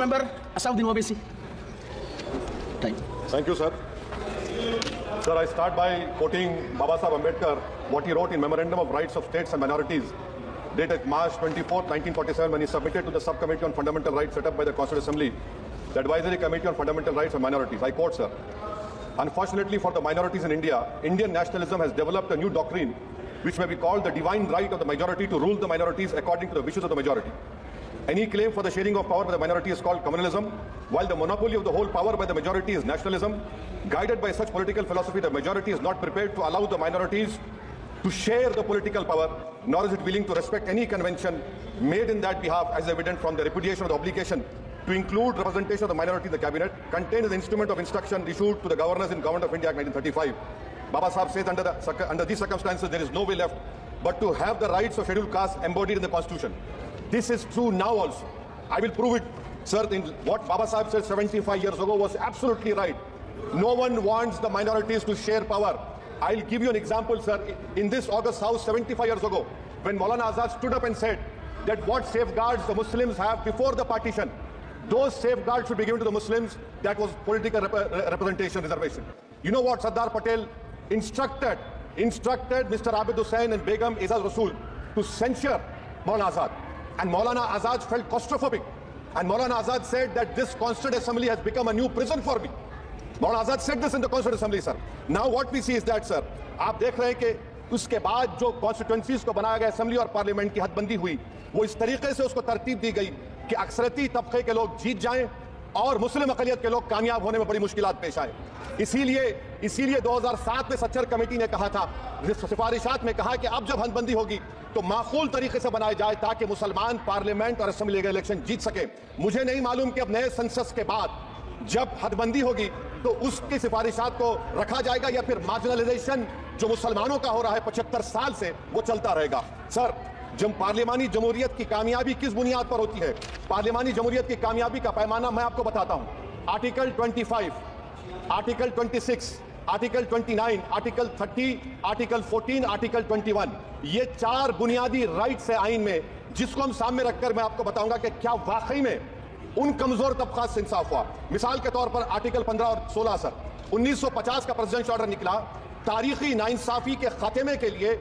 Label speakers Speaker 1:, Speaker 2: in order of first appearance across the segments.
Speaker 1: member Asauddin Owaisi. Time.
Speaker 2: Thank you, sir. Sir, I start by quoting Babasaheb Ambedkar, what he wrote in Memorandum of Rights of States and Minorities, dated March 24, 1947, when he submitted to the Subcommittee on Fundamental Rights set up by the Constituent Assembly, the Advisory Committee on Fundamental Rights and Minorities. I quote, sir, "Unfortunately for the minorities in India, Indian nationalism has developed a new doctrine which may be called the divine right of the majority to rule the minorities according to the wishes of the majority. Any claim for the sharing of power by the minority is called communalism, while the monopoly of the whole power by the majority is nationalism. Guided by such political philosophy, the majority is not prepared to allow the minorities to share the political power, nor is it willing to respect any convention made in that behalf, as evident from the repudiation of the obligation to include representation of the minority in the cabinet, contained in the instrument of instruction issued to the governors in Government of India Act 1935. Baba Sahib says under these circumstances, there is no way left but to have the rights of scheduled castes embodied in the Constitution. This is true now also. I will prove it, sir. What Baba Sahib said 75 years ago was absolutely right. No one wants the minorities to share power. I'll give you an example, sir. In this August House 75 years ago, when Maulana Azad stood up and said that what safeguards the Muslims have before the partition, those safeguards should be given to the Muslims, that was political representation, reservation. You know what Sardar Patel instructed Mr. Abid Hussain and Begum Izaz Rasool to censure Maulana Azad. And Maulana Azad felt claustrophobic. And Maulana Azad said that this Constituent Assembly has become a new prison for me. Maulana Azad said this in the Constituent Assembly, sir. Now what we see is that, sir, आप देख रहे हैं कि उसके बाद जो constituencies को बनाया गया असेंबली और पार्लियामेंट की हदबंदी हुई, वो इस तरीके से उसको तरतीब दी गई कि अक्सरती तबके के लोग जीत जाएं और मुस्लिम अक़लियत के लोग कामयाब होने में बड़ी मुश्किलात पेश आए। इसीलिए 2007 में सच्चर कमेटी ने कहा था, सिफारिशात में कहा कि अब जब हदबंदी होगी तो माकूल तरीके से बनाया जाए ताकि मुसलमान पार्लियामेंट और असेंबली इलेक्शन जीत सके। मुझे नहीं मालूम कि अब नए सेंसस के बाद जब हदबंदी होगी तो उसकी सिफारिशात को रखा जाएगा या फिर मार्जिनलाइजेशन जो मुसलमानों का हो रहा है 75 साल से, वो चलता रहेगा। सर, जब पार्लियामानी जमहूरियत की कामयाबी किस बुनियाद पर होती है? पार्लियामानी जमहूरियत की कामयाबी का पैमाना मैं आपको बताता हूं। Article 25, article 26, article 29, article 30, article 14, article 21, ये 4 बुनियादी राइट्स है आइन में, जिसको हम सामने रखकर मैं आपको बताऊंगा कि क्या वाकई में उन कमजोर तबका से इंसाफ हुआ। मिसाल के तौर पर आर्टिकल 15 और 16, सर, 1950 का प्रेसिडेंशियल ऑर्डर निकला, तारीखी नाइंसाफी के खात्मे के लिए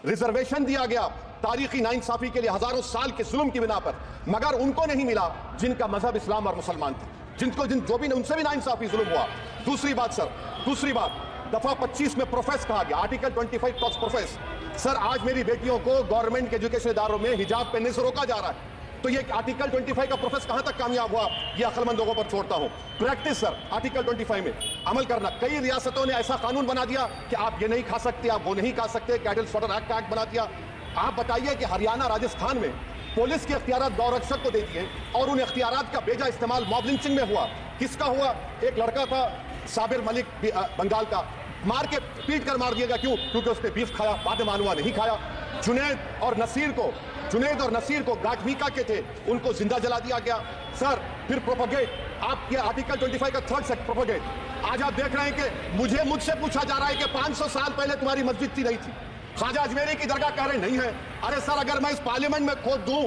Speaker 2: रिजर्वेशन दिया गया, तारीखी नाइंसाफी के लिए हजारों साल के जुल्म की बिना पर, मगर उनको नहीं मिला जिनका मजहब इस्लाम और मुसलमान थे, जो भी उनसे भी नाइंसाफी जुल्म हुआ। दूसरी बात दफा 25 में प्रोफेस कहा गया, आर्टिकल 25 टॉक्स प्रोफेस। सर, आज मेरी बेटियों को गवर्नमेंट के एजुकेशन इदारों में हिजाब पहनने से रोका जा रहा है, तो ये आर्टिकल 25 का प्रोफेस कहां तक कामयाब हुआ, ये अक्लमंद लोगों पर छोड़ता हूं। प्रैक्टिस, सर, आर्टिकल 25 में अमल करना। कई रियासतों ने ऐसा कानून बना दिया कि आप ये नहीं खा सकते, आप वो नहीं खा सकते, कैटल स्लॉटर एक्ट बना दिया। आप बताइए कि हरियाणा, राजस्थान में पुलिस के इख्तियारात गौरक्षक को दे दिए और उन इख्तियारात का बेजा इस्तेमाल मॉब लिंचिंग में हुआ। किसका हुआ? एक लड़का था साबिर मलिक बंगाल का, मार के पीट कर मार दिया गया। क्यों? क्योंकि उसने बीफ खाया, बाद मानवा नहीं खाया। जुनैद और नसीर को गाठमीका के थे, उनको जिंदा जला दिया गया। सर, फिर प्रोपोगेट, आप ये आर्टिकल 25 का 3rd सेक्शन प्रोपोगेट। आज आप देख रहे हैं कि मुझसे पूछा जा रहा है कि 500 साल पहले तुम्हारी मस्जिद थी, नहीं थी। ख्वाजा अजमेरी की दरगाह कह रहे नहीं है। अरे सर, अगर मैं इस पार्लियामेंट में खोद दूं,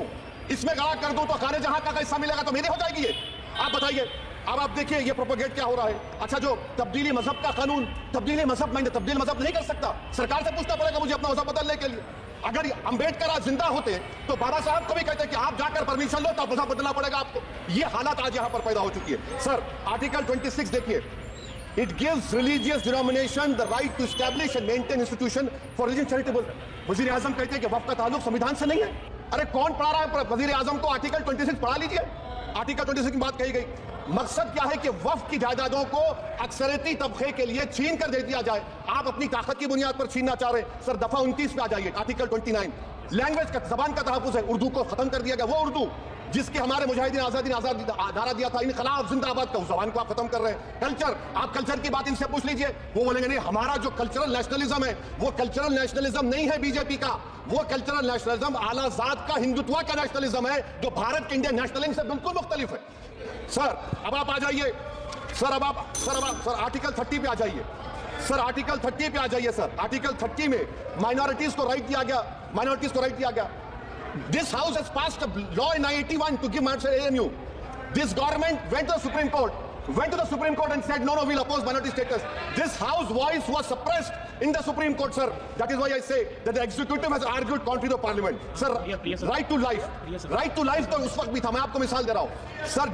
Speaker 2: इसमें गड़ा कर दूं, तो खाने जहां का हिस्सा मिलेगा तो मेरे हो जाएगी ये। आप बताइए। अब आप देखिए ये प्रोपोगेट क्या हो रहा है। अच्छा, जो तब्दीली मजहब का कानून, तब्दीली मजहब नहीं कर सकता, सरकार से पूछना पड़ेगा मुझे अपना मजहब बदलने के लिए। अगर अंबेडकर आज जिंदा होते तो बाबा साहब को भी कहते कि आप जाकर परमिशन लो, तब मजहब बदलना पड़ेगा आपको। ये हालत आज यहां पर पैदा हो चुकी है। सर, आर्टिकल 26 देखिए, it gives religious denomination the right to establish and maintain institution for religion charitable. वजीर आजम कहते हैं कि वक्फ का ताल्लुक संविधान से नहीं है। अरे कौन पढ़ा रहा है वजीर आजम को? आर्टिकल 26 पढ़ा लीजिए। आर्टिकल 26 की बात कही गई। मकसद क्या है कि वक्फ की जायदादों को अक्सरती तबके के लिए छीन कर दे दिया जाए। आप अपनी ताकत की बुनियाद पर छीनना चाह रहे हैं। सर, दफा 29 पे आ जाइए, आर्टिकल 29। लैंग्वेज का, जबान का तहफ़्फ़ुज़ है, उर्दू को खत्म कर दिया गया। वो उर्दू जिसके हमारे मुजाहिदीन आजादी नारा दिया था, इनकलाब जिंदाबाद का, उस जबान को आप खत्म कर रहे हैं। कल्चर, आप कल्चर की बात इनसे पूछ लीजिए, वो बोलेंगे नहीं, हमारा जो कल्चरल नेशनलिज्म है वो कल्चरल नेशनलिज्म नहीं है बीजेपी का। वो कल्चरल नेशनलिज्म आला ज़ात का हिंदुत्व का नेशनलिज्म है, जो भारत के इंडियन नेशनलिज्म से बिल्कुल मुख्तलिफ है। सर, अब आप आ जाइए। सर, आर्टिकल 30 पे आ जाइए। सर, आर्टिकल 30 पे आ जाइए। सर, आर्टिकल 30 में माइनॉरिटीज को राइट दिया गया। This house has passed a law in 1981 to give minority ANU. This government went to the Supreme Court. And said, no, we'll oppose minority status. This House voice was suppressed in the Supreme Court, sir. That is why I say that the executive has argued contrary to Parliament. Sir, right to life. Right to life तो उस वक्त भी था, मैं आपको मिसाल दे रहा हूँ. Sir,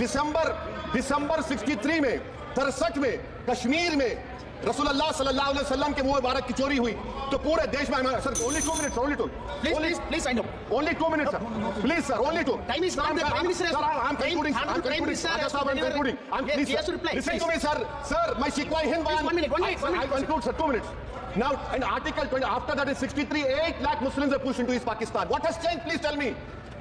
Speaker 2: दिसंबर 63 में, 63 में, कश्मीर में रसूलुल्लाह सल्लल्लाहु अलैहि वसल्लम के मुंह मुबारक की चोरी हुई तो पूरे देश में sir only 2 minutes
Speaker 1: Please, I know.
Speaker 2: only 2 minutes sir please sir only 2
Speaker 1: Time is not. The Prime Minister.
Speaker 2: sir I'm concluding I'm concluding please
Speaker 1: He has to reply.
Speaker 2: listen to me sir my Shikwa Hind bayan
Speaker 1: 1 minute.
Speaker 2: I'll conclude sir 2 minutes now in article 20 after that is 63 8 lakh Muslims were pushed into East Pakistan. What has changed, please tell me?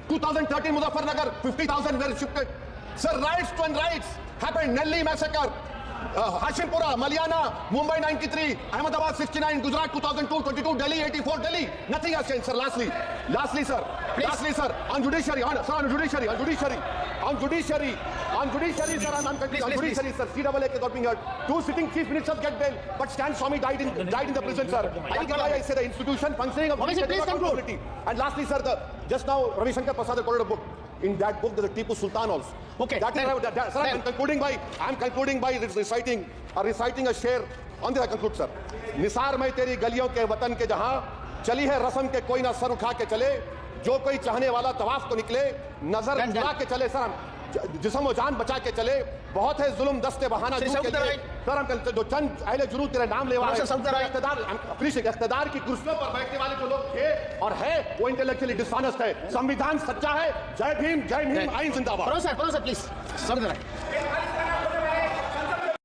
Speaker 2: 2013 Muzaffarnagar 50,000 were shifted. Sir, riots happened. Nelly massacre, Hashimpura, Maliana, Mumbai 93, Ahmedabad 69, Gujarat 2002, 22, Delhi 84, Delhi. Nothing has changed, sir. Lastly, sir.
Speaker 1: Please.
Speaker 2: Lastly, sir. On judiciary, sir. On judiciary, sir. I'm concluding,
Speaker 1: Please.
Speaker 2: sir. CAA is not being heard. 2 sitting chief ministers get bail, but Stan Swamy died in the prison, sir. I say the institution functioning of
Speaker 1: Please conclude.
Speaker 2: And lastly, sir, just now Ravi Shankar Prasad quoted a book. In that book, there's a Tipu Sultan also.
Speaker 1: Okay.
Speaker 2: Sir, I'm concluding by reciting a share. On this I conclude, sir. Nisar में तेरी गलियों के वतन के जहां चली है रस्म के कोई ना सर उठा के चले जो कोई चाहने वाला तवाफ को निकले नजर उठा के चले सर जिस्म और जान बचा के चले बहुत है जुल्म दस्ते बहाना
Speaker 1: सर
Speaker 2: हम जो चंद अहले जुनूद तेरे नाम लेवा इख्तिदार की कुर्सियों पर बैठने वाले जो लोग थे और है वो इंटेलेक्चुअली डिसऑनेस्ट है. संविधान सच्चा है. जय भीम, आइन जिंदाबाद.
Speaker 1: Sir, please. Sir,